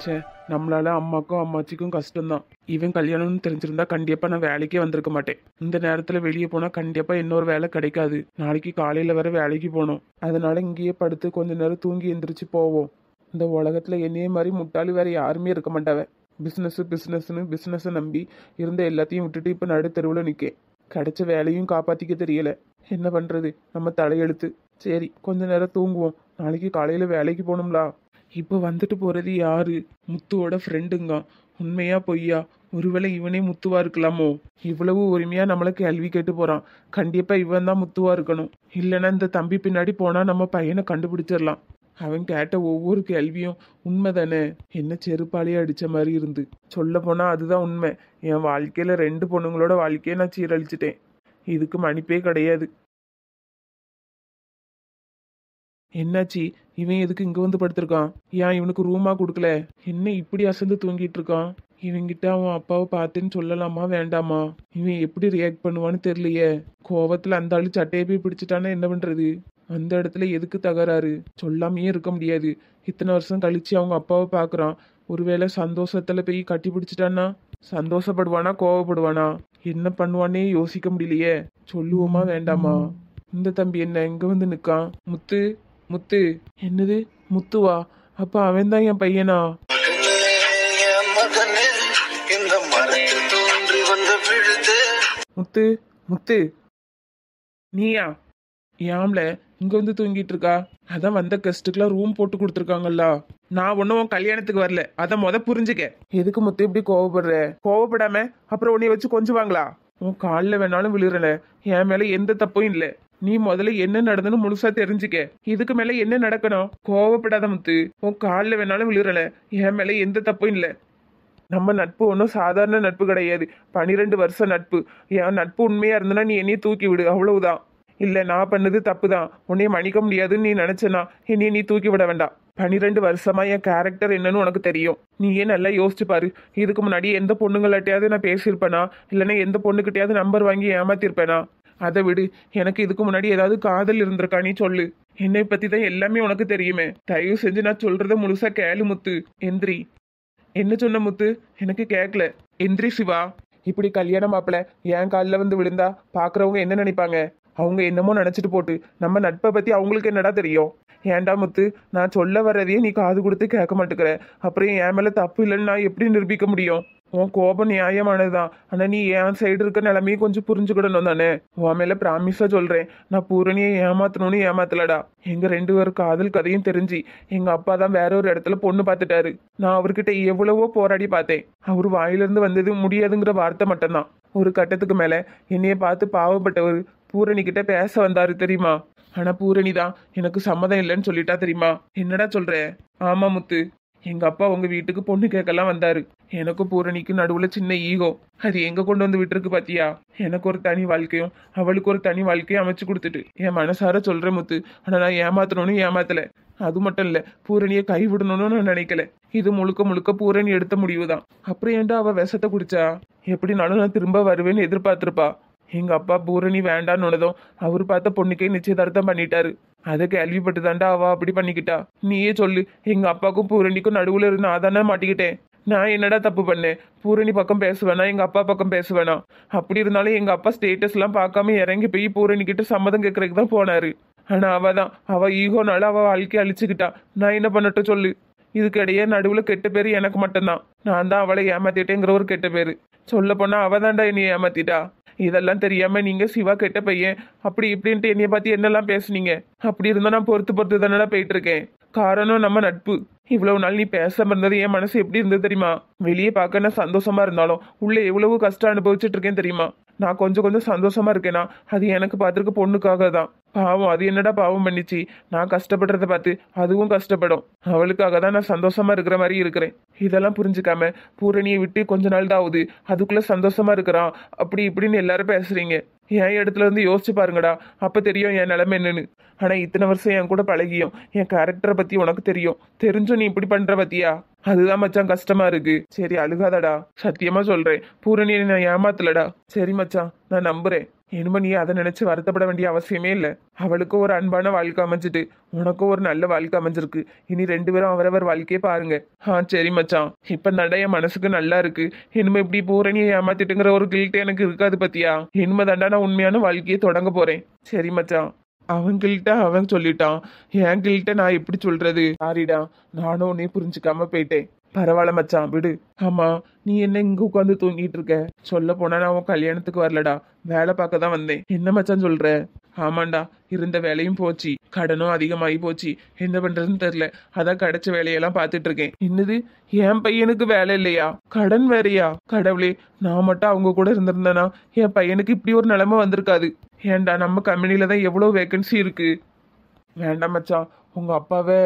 ச்சே, நம்மளால அம்மாக்கும் அம்மாச்சிக்கும் கஷ்டம்தான். இவன் கல்யாணம்னு தெரிஞ்சிருந்தா கண்டிப்பா நான் வேலைக்கே வந்திருக்க மாட்டேன். இந்த நேரத்துல வெளியே போனா கண்டிப்பா இன்னொரு வேலை கிடைக்காது. நாளைக்கு காலையில வர வேலைக்கு போகணும். அதனால இங்கேயே படுத்து கொஞ்ச நேரம் தூங்கி எந்திரிச்சு போவோம். இந்த உலகத்துல என்னைய மாதிரி முட்டாளி வேற யாருமே இருக்க மாட்டாவ. பிசினஸ் பிசினஸ்னு பிசினஸை நம்பி இருந்த எல்லாத்தையும் விட்டுட்டு இப்ப நடு தெருவில் நிக்கேன். கிடைச்ச வேலையும் காப்பாத்திக்க தெரியல. என்ன பண்றது, நம்ம தலையெழுத்து. சரி, கொஞ்ச நேரம் தூங்குவோம். நாளைக்கு காலையில வேலைக்கு போகணும்லா. இப்போ வந்துட்டு போறது யாரு? முத்துவோட ஃப்ரெண்டுங்க. உண்மையா பொய்யா? ஒருவேளை இவனே முத்துவா இருக்கலாமோ? இவ்வளவு உரிமையா நம்மள கேள்வி கேட்டு போறான். கண்டிப்பா இவன் தான் முத்துவா இருக்கணும். இல்லைன்னா இந்த தம்பி பின்னாடி போனா நம்ம பையனை கண்டுபிடிச்சிடலாம். அவன் கேட்ட ஒவ்வொரு கேள்வியும் உண்மைதானே? என்ன செருப்பாலேயே அடிச்ச மாதிரி இருந்து. சொல்ல போனா அதுதான் உண்மை. என் வாழ்க்கையில 2 பொண்ணுங்களோட வாழ்க்கையை நான் சீரழிச்சிட்டேன். இதுக்கு மன்னிப்பே கிடையாது. என்னாச்சு? இவன் எதுக்கு இங்க வந்து படுத்திருக்கான்? ஏன் இவனுக்கு ரூமா கொடுக்கல? என்ன இப்படி அசந்து தூங்கிட்டு இருக்கான்? இவங்கிட்ட அவன் அப்பாவை பார்த்தேன்னு சொல்லலாமா வேண்டாமா? இவன் எப்படி ரியாக்ட் பண்ணுவான்னு தெரியலையே. கோவத்துல அந்த ஆளு சட்டையை போய் பிடிச்சிட்டானா என்ன பண்றது? அந்த இடத்துல எதுக்கு தகராறு? சொல்லாமையே இருக்க முடியாது. இத்தனை வருஷம் கழிச்சு அவங்க அப்பாவை பார்க்கறான். ஒருவேளை சந்தோஷத்துல போய் கட்டி பிடிச்சிட்டான்னா சந்தோஷப்படுவானா கோவப்படுவானா? என்ன பண்ணுவானே யோசிக்க முடியலையே. சொல்லுவோமா வேண்டாமா? இந்த தம்பி என்ன இங்க வந்து நிக்கான்? முத்து, முத்து. என்னது முத்துவா? அப்ப அவன் தான் என் பையனா? முத்து, முத்து, நீயா? ஏம்ல இங்க வந்து தூங்கிட்டு இருக்கா? அதான் வந்த கெஸ்ட்டுக்கெல்லாம் ரூம் போட்டு கொடுத்துருக்காங்கல்ல. நான் ஒன்னும் உன் கல்யாணத்துக்கு வரல, அத புரிஞ்சுக்க. எதுக்கு முத்து இப்படி கோவப்படுற? கோவப்படாம அப்புறம் உன்னைய வச்சு கொஞ்சுவாங்களா? உன் காலில் வேணாலும் விழுறல. என் மேல எந்த தப்பும் இல்லை. நீ முதல்ல என்ன நடந்ததுன்னு முழுசா தெரிஞ்சுக்க. இதுக்கு மேல என்ன நடக்கணும்? கோவப்படாத முத்து. உன் காலில் வேணாலும் விழுறல. என் மேல எந்த தப்பும் இல்லை. நம்ம நட்பு ஒன்றும் சாதாரண நட்பு கிடையாது. 12 வருஷம் நட்பு. என் நட்பு உண்மையா இருந்தனா நீ என்னைய தூக்கி விடு, அவ்வளவுதான். இல்லை, நான் பண்ணது தப்பு தான். உன்னைய மன்னிக்க முடியாதுன்னு நீ நினைச்சனா என்னைய நீ தூக்கி விட வேண்டாம். 12 வருஷமா என் கேரக்டர் என்னன்னு உனக்கு தெரியும். நீயே நல்லா யோசிச்சு பாரு. இதுக்கு முன்னாடி எந்த பொண்ணுங்கள்ட்டையாவது நான் பேசியிருப்பேனா? இல்லைன்னா எந்த பொண்ணுக்கிட்டையாவது நம்பர் வாங்கி ஏமாத்திருப்பேனா? அதை விடு. எனக்கு இதுக்கு முன்னாடி ஏதாவது காதல் இருந்திருக்கா நீ சொல்லு. என்னை பத்தி தான் எல்லாமே உனக்கு தெரியுமே. தயவு செஞ்சு நான் சொல்றத முழுசா கேளு முத்து. எந்திரி. என்ன சொன்ன முத்து? எனக்கு கேட்கல. எந்திரி சிவா. இப்படி கல்யாண மாப்பிள்ள என் காலில் வந்து விழுந்தா பாக்குறவங்க என்ன நினைப்பாங்க? அவங்க என்னமோ நினைச்சிட்டு போட்டு. நம்ம நட்பை பத்தி அவங்களுக்கு என்னடா தெரியும்? ஏன்டா முத்து, நான் சொல்ல வர்றதையே நீ காது கொடுத்து கேட்க மாட்டேங்கிற. அப்புறம் என் மேல தப்பு இல்லைன்னு நான் எப்படி நிரூபிக்க முடியும்? உன் கோபம் நியாயமானதுதான். ஆனா நீ என் சைடு இருக்க நிலைமையை கொஞ்சம் புரிஞ்சுக்கிடணும் தானே. உன் மேல பிராமிஸா சொல்றேன், நான் பூரணியை ஏமாத்தணும்னு ஏமாத்தலடா. எங்க 2 பேரும் காதல் கதையும் தெரிஞ்சு எங்க அப்பா தான் வேற ஒரு இடத்துல பொண்ணு பார்த்துட்டாரு. நான் அவர்கிட்ட எவ்வளவோ போராடி பார்த்தேன். அவர் வாயிலிருந்து வந்தது முடியாதுங்கிற வார்த்தை மட்டும்தான். ஒரு கட்டத்துக்கு மேல என்னைய பார்த்து பாவப்பட்டவர் பூரணி கிட்ட பேச வந்தாரு தெரியுமா? ஆனா பூரணி தான் எனக்கு சம்மதம் இல்லைன்னு சொல்லிட்டா தெரியுமா? என்னடா சொல்ற? ஆமா முத்து, எங்க அப்பா உங்க வீட்டுக்கு பொண்ணு கேட்கலாம் வந்தாரு. எனக்கும் பூரணிக்கு நடுவுல சின்ன ஈகோ. அது எங்க கொண்டு வந்து விட்டுருக்கு பாத்தியா? எனக்கு ஒரு தனி வாழ்க்கையும் அவளுக்கு ஒரு தனி வாழ்க்கையும் அமைச்சு கொடுத்துட்டு என் மனசார சொல்றேன் முத்து. ஆனா நான் ஏமாத்தணும்னு ஏமாத்தல. அது மட்டும் இல்ல, பூரணியை கைவிடணும்னு நான் நினைக்கல. இது முழுக்க முழுக்க பூரணி எடுத்த முடிவுதான். அப்புறம் ஏன்டா அவ விஷத்தை குடிச்சா? எப்படினாலும் நான் திரும்ப வருவேன்னு எதிர்பார்த்திருப்பா. எங்க அப்பா பூரணி வேண்டான்னு அவர் பார்த்த பொண்ணுக்கே நிச்சயதார்த்தம் பண்ணிட்டாரு. அதை கேள்விப்பட்டு தாண்டா அவ அப்படி பண்ணிக்கிட்டா. நீயே சொல்லு. எங்க அப்பாவுக்கும் பூரணிக்கும் நடுவுல இருந்து நான் தானே மாட்டிக்கிட்டேன். நான் என்னடா தப்பு பண்ணேன்? பூரணி பக்கம் பேசுவேனா எங்க அப்பா பக்கம் பேசுவேனா? அப்படி இருந்தாலும் எங்க அப்பா ஸ்டேட்டஸ் எல்லாம் பார்க்காம இறங்கி போய் பூரணி கிட்ட சம்மதம் கேட்கறதுக்கு தான் போனாரு. ஆனா அவ ஈகோனால அவ வாழ்க்கையை அழிச்சுக்கிட்டா. நான் என்ன பண்ணட்டும் சொல்லு? இதுக்கிடையே நடுவுல கெட்ட பேரு எனக்கு மட்டும்தான். நான் தான் அவளை ஏமாத்திட்டேங்கிற ஒரு கெட்ட பேரு. சொல்ல போனா அவ தாண்டா என்னைய ஏமாத்திட்டா. இதெல்லாம் தெரியாம நீங்க சிவா கெட்ட பையன் அப்படி இப்படின்ட்டு என்னைய பார்த்து என்னெல்லாம் பேசுனீங்க. அப்படி இருந்தா நான் பொறுத்து தானடா போயிட்டு இருக்கேன். காரணம் நம்ம நட்பு. இவ்வளவு நாள் நீ பேசாம இருந்தது என் மனசு எப்படி இருந்தது தெரியுமா? வெளியே பார்க்க நான் சந்தோஷமா இருந்தாலும் உள்ள எவ்வளவு கஷ்டம் அனுபவிச்சுட்டு இருக்கேன் தெரியுமா? நான் கொஞ்சம் சந்தோஷமா இருக்கேனா அது எனக்கு பார்த்துருக்க பொண்ணுக்காக தான். பாவம், அது என்னடா பாவம் பண்ணிச்சு? நான் கஷ்டப்படுறத பார்த்து அதுவும் கஷ்டப்படும். அவளுக்காக தான் நான் சந்தோஷமா இருக்கிற மாதிரி இருக்கிறேன். இதெல்லாம் புரிஞ்சுக்காம பூரணியை விட்டு கொஞ்ச நாள் தான் ஆகுது, அதுக்குள்ள சந்தோஷமா இருக்கிறான் அப்படி இப்படின்னு எல்லாரும் பேசுறீங்க. என் இடத்துல இருந்து யோசிச்சு பாருங்கடா, அப்ப தெரியும் என் நிலைமை என்னன்னு. ஆனா இத்தனை வருஷம் என் கூட பழகியும் என் கேரக்டரை பத்தி உனக்கு தெரியும். தெரிஞ்சும் நீ இப்படி பண்ற பத்தியா? அதுதான் மச்சான் கஷ்டமா இருக்கு. சரி அழுகாதடா, சத்தியமா சொல்றேன். பூரணியை நான் ஏமாத்தலடா. சரி மச்சான், நான் நம்புறேன். இனிமே நீ அதை நினைச்சு வருத்தப்பட வேண்டிய அவசியமே இல்லை. அவளுக்கும் ஒரு அன்பான வாழ்க்கை அமைஞ்சிட்டு உனக்கும் ஒரு நல்ல வாழ்க்கை அமைஞ்சிருக்கு. இனி 2 பேரும் அவரவர் வாழ்க்கையை பாருங்க. சரி மச்சான், இப்ப நடைய மனசுக்கு நல்லா இருக்கு. இனிமே இப்படி பூரணியை ஏமாத்திட்டுங்கிற ஒரு கில்ட் எனக்கு இருக்காது பத்தியா. இனிமே தாண்டா நான் உண்மையான வாழ்க்கையை தொடங்க போறேன். சரி மச்சான். அவங்கள்ட்ட அவன் சொல்லிட்டான், என் கில்ட்ட நான் எப்படி சொல்றது? சாரிடா, நானும் உன்னையும் புரிஞ்சுக்காம போயிட்டேன். பரவாயில்ல மச்சான், விடு. ஆமா, நீ என்ன இங்க உட்காந்து தூங்கிட்டு இருக்க? சொல்ல போனா நான் உன் கல்யாணத்துக்கு வரலடா, வேலை பார்க்க தான் வந்தேன். என்ன மச்சான் சொல்ற? ஆமாண்டா, இருந்த வேலையும் போச்சு, கடனும் அதிகமாகி போச்சு, என்ன பண்றதுன்னு தெரியல. அதான் கிடைச்ச வேலையெல்லாம் பார்த்துட்டு இருக்கேன். என்னது, என் பையனுக்கு வேலை இல்லையா? கடன் வேறையா? கடவுளே, நான் மட்டும் அவங்க கூட இருந்திருந்தேனா என் பையனுக்கு இப்படி ஒரு நிலைமை வந்திருக்காது. ஏன்டா, நம்ம கம்பெனில தான் எவ்வளவு வேகன்சி இருக்கு. வேண்டாம் மச்சான், உங்க அப்பாவே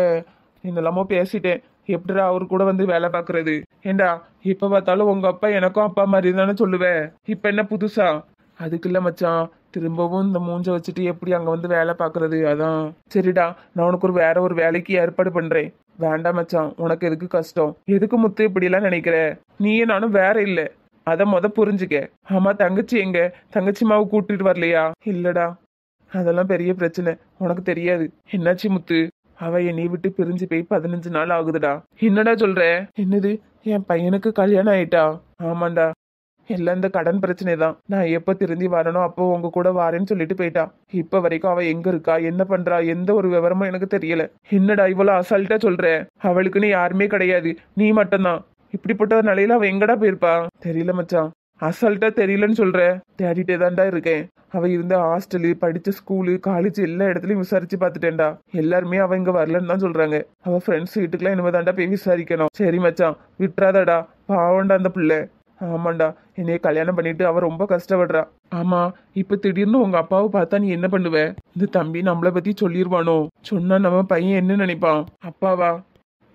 என்னெல்லாமோ பேசிட்டேன். எப்படிடா அவரு கூட வந்து வேலை பார்க்கறது? ஏண்டா, இப்ப பார்த்தாலும் உங்க அப்பா எனக்கும் அப்பா மாதிரி தானே சொல்லுவேன். இப்ப என்ன புதுசா? அதுக்கு இல்ல மச்சான், திரும்பவும் இந்த மூஞ்ச வச்சுட்டு எப்படி அங்க வந்து வேலை பார்க்கறது? அதான். சரிடா, நான் உனக்கு வேற ஒரு வேலைக்கு ஏற்பாடு பண்றேன். வேண்டாம் மச்சான், உனக்கு எதுக்கு கஷ்டம்? எதுக்கு முத்து இப்படி எல்லாம் நினைக்கிற? நீயும் நானும் வேற இல்ல, அத புரிஞ்சுக்க. ஆமா, தங்கச்சி எங்க? தங்கச்சி மாவு கூட்டிட்டு வரலையா? இல்லடா, அதெல்லாம் பெரிய பிரச்சனை, உனக்கு தெரியாது. என்னாச்சு முத்து? அவ என்னை விட்டு பிரிஞ்சு போய் 15 நாள் ஆகுதுடா. என்னடா சொல்ற? என்னது, என் பையனுக்கு கல்யாணம் ஆயிட்டா? ஆமாண்டா, எல்லாம் இந்த கடன் பிரச்சனை தான். நான் எப்ப திரும்பி வரணும் அப்போ உங்க கூட வாரேன்னு சொல்லிட்டு போயிட்டா. இப்ப வரைக்கும் அவ எங்க இருக்கா, என்ன பண்றா, எந்த ஒரு விவரமும் எனக்கு தெரியல. என்னடா இவ்வளவு அசால்ட்டா சொல்ற? அவளுக்குன்னு யாருமே கிடையாது, நீ மட்டும்தான். இப்படிப்பட்ட ஒரு நிலையில அவ எங்கடா போயிருப்பா? தெரியல மச்சான். அசால்ட்டா தெரியலன்னு சொல்ற? தேடிட்டே தான்டா இருக்கேன். அவ இருந்த ஹாஸ்டலு, படிச்ச ஸ்கூலு, காலேஜ் எல்லா இடத்துலயும் விசாரிச்சு பார்த்துட்டேன்டா. எல்லாருமே அவ இங்க வரலன்னு தான் சொல்றாங்க. அவ ஃப்ரெண்ட்ஸ் வீட்டுக்குலாம் இனிமே தாண்டா போய் விசாரிக்கணும். சரி மச்சான், விட்டுறாதடா, பாவண்டா அந்த பிள்ளை. ஆமாண்டா, என்னைய கல்யாணம் பண்ணிட்டு அவ ரொம்ப கஷ்டப்படுறா. ஆமா, இப்ப திடீர்னு உங்க அப்பாவை பார்த்தா நீ என்ன பண்ணுவ? இந்த தம்பி நம்மளை பத்தி சொல்லிருவானோ? சொன்னா நம்ம பையன் என்ன நினைப்பான்? அப்பாவா?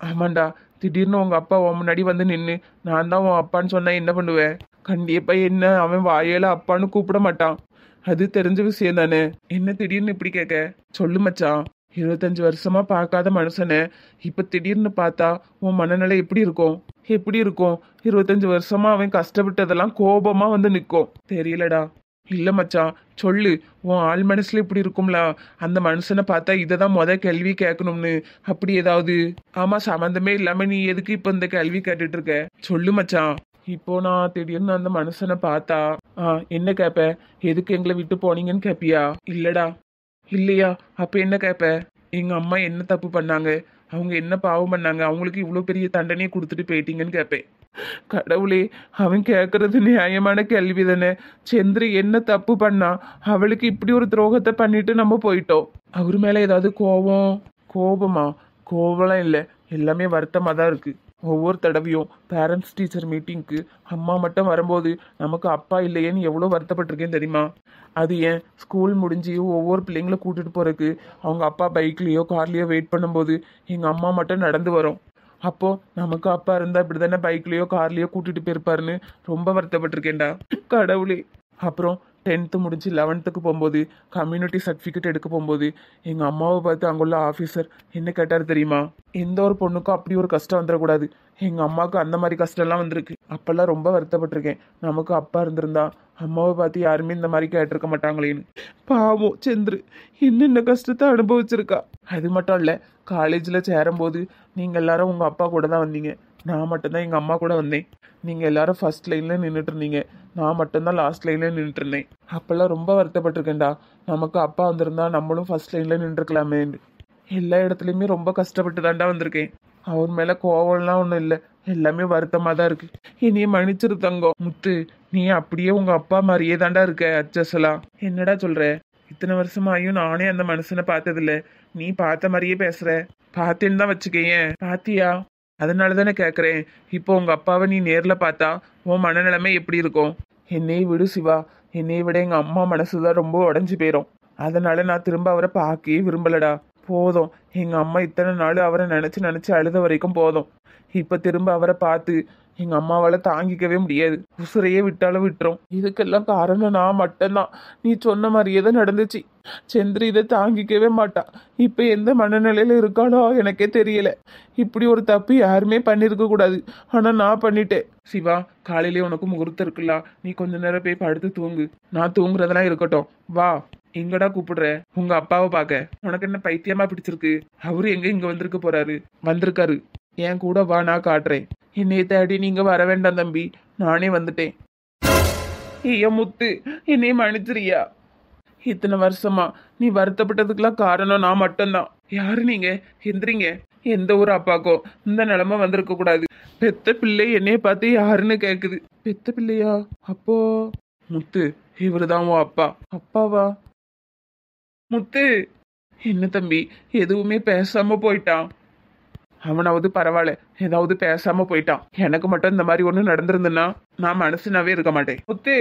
ஆமாண்டா, திடீர்னு உங்க அப்பா உன் முன்னாடி வந்து நின்று நான் தான் உன் அப்பான்னு சொன்னா என்ன பண்ணுவேன்? கண்டிப்பா என்ன அவன் வாயில அப்பான்னு கூப்பிட மாட்டான். அது தெரிஞ்ச விஷயம் தானே. என்ன திடீர்னு இப்படி கேட்க? சொல்லு மச்சான். 25 வருஷமா பார்க்காத மனுஷனை இப்ப திடீர்னு பார்த்தா உன் மனநிலை எப்படி இருக்கும்? எப்படி இருக்கும்? 25 வருஷமா அவன் கஷ்டப்பட்டதெல்லாம் கோபமா வந்து நிற்கும். தெரியலடா. இல்ல மச்சான், சொல்லு. உன் ஆள் மனசுல இப்படி இருக்கும்ல, அந்த மனுஷனை பார்த்தா இதை தான் கேள்வி கேட்கணும்னு அப்படி ஏதாவது? ஆமா, சம்மந்தமே இல்லாம நீ எதுக்கு இப்ப இந்த கேள்வி கேட்டுட்டு இருக்க? சொல்லு மச்சான். இப்போ நான் திடீர்னு அந்த மனுஷனை பார்த்தா என்ன கேப்ப? எதுக்கு எங்களை விட்டு போனீங்கன்னு கேப்பியா? இல்லடா. இல்லையா? அப்ப என்ன கேப்ப? எங்க அம்மா என்ன தப்பு பண்ணாங்க, அவங்க என்ன பாவம் பண்ணாங்க, அவங்களுக்கு இவ்வளவு பெரிய தண்டனையை கொடுத்துட்டு போயிட்டீங்கன்னு கேட்பேன். கடவுளே, அவன் கேட்கறது நியாயமான கேள்வி தானே. சந்திரி என்ன தப்பு பண்ணா? அவளுக்கு இப்படி ஒரு துரோகத்தை பண்ணிட்டு நம்ம போயிட்டோம். அவர் மேல ஏதாவது கோபம்? கோபமா? கோபம்லாம் இல்லை, எல்லாமே வருத்தமா தான் இருக்கு. ஒவ்வொரு தடவையும் பேரண்ட்ஸ் டீச்சர் மீட்டிங்க்கு அம்மா மட்டும் வரும்போது நமக்கு அப்பா இல்லையேன்னு எவ்வளோ வருத்தப்பட்டிருக்கேன் தெரியுமா? அது ஏன் ஸ்கூல் முடிஞ்சு ஒவ்வொரு பிள்ளைங்களை கூட்டிட்டு போறதுக்கு அவங்க அப்பா பைக்லேயோ கார்லேயோ வெயிட் பண்ணும்போது எங்கள் அம்மா மட்டும் நடந்து வரும். அப்போ நமக்கு அப்பா இருந்தா இப்படி தானே பைக்லேயோ கார்லேயோ கூட்டிட்டு போயிருப்பாருன்னு ரொம்ப வருத்தப்பட்டிருக்கேன்டா. கடவுளே. அப்புறம் 10th முடிஞ்சு 11th போகும்போது கம்யூனிட்டி சர்டிஃபிகேட் எடுக்க போகும்போது எங்கள் அம்மாவை பார்த்து அங்குள்ள ஆஃபீஸர் என்ன கேட்டார் தெரியுமா? எந்த ஒரு பொண்ணுக்கும் அப்படி ஒரு கஷ்டம் வந்துடக்கூடாது. எங்கள் அம்மாவுக்கு அந்த மாதிரி கஷ்டம்லாம் வந்திருக்கு. அப்போல்லாம் ரொம்ப வருத்தப்பட்டிருக்கேன். நமக்கு அப்பா இருந்திருந்தா அம்மாவை பார்த்து யாருமே இந்த மாதிரி கேட்டிருக்க மாட்டாங்களேன்னு. பாவம் சந்திரு என்னென்ன கஷ்டத்தை அனுபவிச்சிருக்கா. அது மட்டும் இல்லை, காலேஜில் சேரும்போது நீங்கள் எல்லாரும் உங்கள் அப்பா கூட தான் வந்தீங்க, நான் மட்டும்தான் எங்கள் அம்மா கூட வந்தேன். நீங்கள் எல்லாரும் ஃபர்ஸ்ட் லைனில் நின்றுட்டு இருந்தீங்க, நான் மட்டும்தான் லாஸ்ட் லைனில் நின்றுட்டு இருந்தேன். அப்போல்லாம் ரொம்ப வருத்தப்பட்டிருக்கேன்டா. நமக்கு அப்பா வந்திருந்தா நம்மளும் ஃபர்ஸ்ட் லைனில் நின்றுக்கலாமே. எல்லா இடத்துலையுமே ரொம்ப கஷ்டப்பட்டு தாண்டா வந்திருக்கேன். அவர் மேலே கோவம்லாம் ஒன்றும் இல்லை, எல்லாமே வருத்தமாக தான் இருக்கு. இனியே மன்னிச்சிரு தங்கம். முத்து, நீ அப்படியே உங்கள் அப்பா மாதிரியே தாண்டா இருக்க. அச்சசலாம். என்னடா சொல்கிற? இத்தனை வருஷமாயும் நானே அந்த மனுஷனை பார்த்ததில்ல, நீ பார்த்த மாதிரியே பேசுற. பார்த்தேன்னு தான் வச்சுக்கேன். பாத்தியா? அதனால தானே கேட்குறேன். இப்போ உங்கள் அப்பாவை நீ நேரில் பார்த்தா உன் மனநிலைமை எப்படி இருக்கும்? என்னையை விடு சிவா, என்னையை விட எங்கள் அம்மா மனசு தான் ரொம்ப உடஞ்சி போயிடும். அதனால நான் திரும்ப அவரை பார்க்கவே விரும்பலடா. போதும். எங்க அம்மா இத்தனை நாள் அவரை நினைச்சு நினைச்சு அழுத வரைக்கும் போதும். இப்ப திரும்ப அவரை பார்த்து எங்க அம்மாவால தாங்கிக்கவே முடியாது. உசுரையே விட்டாலும் விட்டுரும். இதுக்கெல்லாம் காரணம் நான் மட்டும்தான். நீ சொன்ன மாதிரியே தான் நடந்துச்சு. சந்திரி இதை தாங்கிக்கவே மாட்டா. இப்ப எந்த மனநிலையில இருக்காளோ எனக்கே தெரியல. இப்படி ஒரு தப்பு யாருமே பண்ணிருக்க கூடாது. ஆனா நான் பண்ணிட்டேன். சிவா, காலையிலேயே உனக்கு முகூர்த்தம் இருக்குல்ல, நீ கொஞ்ச நேரம் போய் படுத்து தூங்கு. நான் தூங்குறதெல்லாம் இருக்கட்டும், வா. எங்கடா கூப்பிடுற? உங்க அப்பாவை பார்க்க. உனக்கு என்ன பைத்தியமா பிடிச்சிருக்கு? அவரு எங்க இங்க வந்திருக்க போறாரு? வந்திருக்காரு. என் கூட வா, நான் காட்டுறேன். என்னைய தேடி நீங்க வர வேண்டாம் தம்பி, நானே வந்துட்டேன். ஐயா முத்து, என்னைய மன்னிச்சிரியா. இத்தனை வருஷமா நீ வருத்தப்பட்டதுக்கெல்லாம் காரணம் நான் மட்டும்தான். யாரு நீங்க? எந்திரிங்க. எந்த ஒரு அப்பாக்கோ இந்த நிலைமை வந்திருக்க கூடாது. பெத்த பிள்ளை என்னைய பார்த்து யாருன்னு கேக்குது. பெத்த பிள்ளையா? அப்போ முத்து, இவருதான் உன் அப்பா. அப்பாவா? முத்து, என்ன தம்பி எதுவுமே பேசாம போயிட்டான்? அவனாவது பரவாயில்ல, ஏதாவது பேசாம போயிட்டான். எனக்கு மட்டும் இந்த மாதிரி ஒண்ணு நடந்திருந்துன்னா நான் மனுஷனாவே இருக்க மாட்டேன். முத்து,